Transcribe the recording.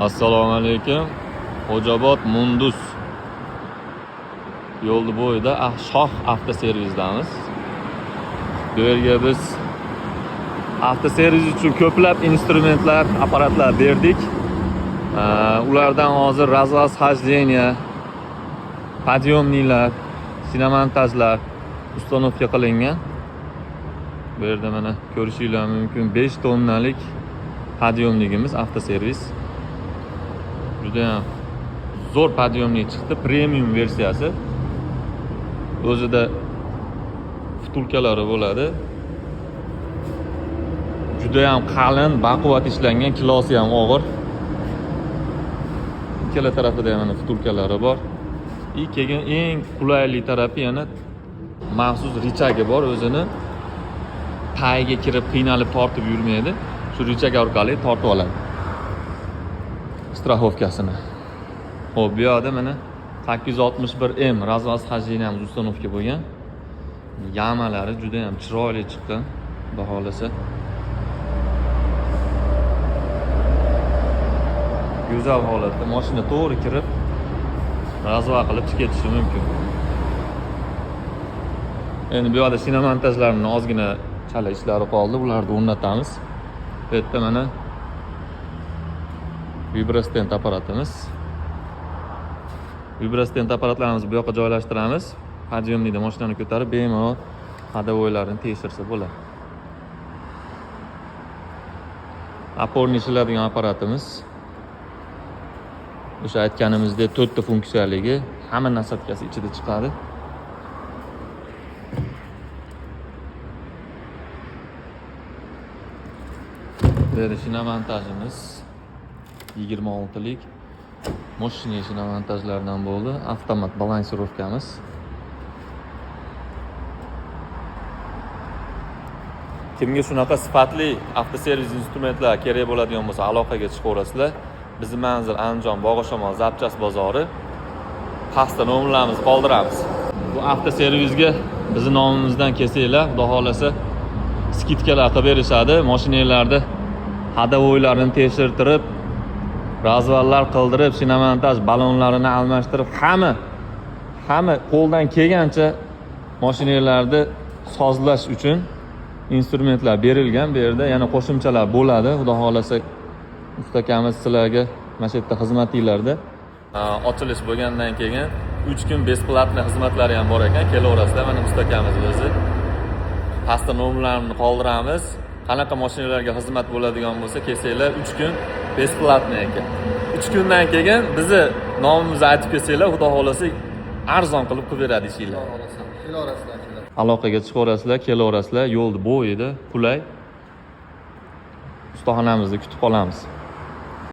Assalomu alaykum. Xo'jobod Mundus yo'ldi bo'yida Shoh avtoservisdamiz. Bu yerga biz avtoservis uchun ko'plab instrumentlar, apparatlar berdik. Ulardan hozir razvaz хождения, подъемниlar, sinomontajlar ustanovka qilingan. Bu yerda mana ko'rishinglar mumkin 5 tonnalik подъемнигimiz avtoservis. Juda ham zo'r подъемник chiqdi, premium versiyasi. O'zida vtulkalari bo'ladi. Juda ham qalin, baquvvat ishlangan, kilosi ham og'ir. Ikkala tarafida ham mana vtulkalari bor. Keyin eng qulayli tarafi yana maxsus richagi bor, o'zini tagiga kirib qiynalib tortib yurmaydi. Shu richag orqali tortib oladi страховкасini. Xo'p, bu yerda mana 861M razvaz xojdeniyamiz ustanovka bo'lgan. Yamalari juda ham chiroyli chiqqan, baholasa. Go'zal holatda mashina to'g'ri kirib, razva qilib ketishi mumkin. Endi bu yerda sinomontajlarning ozgina chala ishlari qoldi, bularni o'rnatamiz. Bu yerda mana vibrastent apparatimiz. Vibrastent apparatlarimizni bu yoqqa joylashtiramiz. Подъемникda mashinani ko'tarib bemalol hadovoylarni tekshirsa bo'ladi. Aporni ishlaydigan apparatimiz. O'sha aytganimizdek 4 ta funksiyaligi, hamma nasabkasi ichida chiqadi. Mana sinomontajimiz 26 lik mashina sinomontajlaridan bo'ldi. Avtomat balansirovkamiz. Kimga shunaqa sifatli avtoservis instrumentlar kerak bo'ladigan bo'lsa, aloqaga chiqaverasizlar. Bizning manzil Andijon Bog'ishamol Zapchas bozori. Pastda nomerlarimizni qoldiramiz. Bu avtoservisga bizning nomimizdan kelsanglar, xudo xolasa skidkalar qilib berishadi. Mashinalarda hadovoylarni tekshirtirib, razvallar qildirib, sinomontaj balonlarini almashtirib, hamma qo'ldan kelgancha mashinalarni sozlash uchun instrumentlar berilgan. Bu yerda yana qo'shimchalar bo'ladi. Xudo xolasa ustakamiz sizlarga mana shu yerda xizmatinglarda ochilish bo'lgandan keyin 3 kun besplatni xizmatlari ham bor ekan. Kelaverasizlar, mana ustakamiz o'zi. Pastda nomerlarni qoldiramiz. Qanaqa mashinalarga xizmat bo'ladigan bo'lsa, kelsanglar 3 kun besplatni ekan. 3 kundan keyin bizni nomimizni aytib kelsanglar, xudo xolasa arzon qilib beradi ishinglar. Kelaverasizlar. Aloqaga chiqaverasizlar, kelaverasizlar, yo'lni bo'yida qulay ustaxonamizni kutib qolamiz.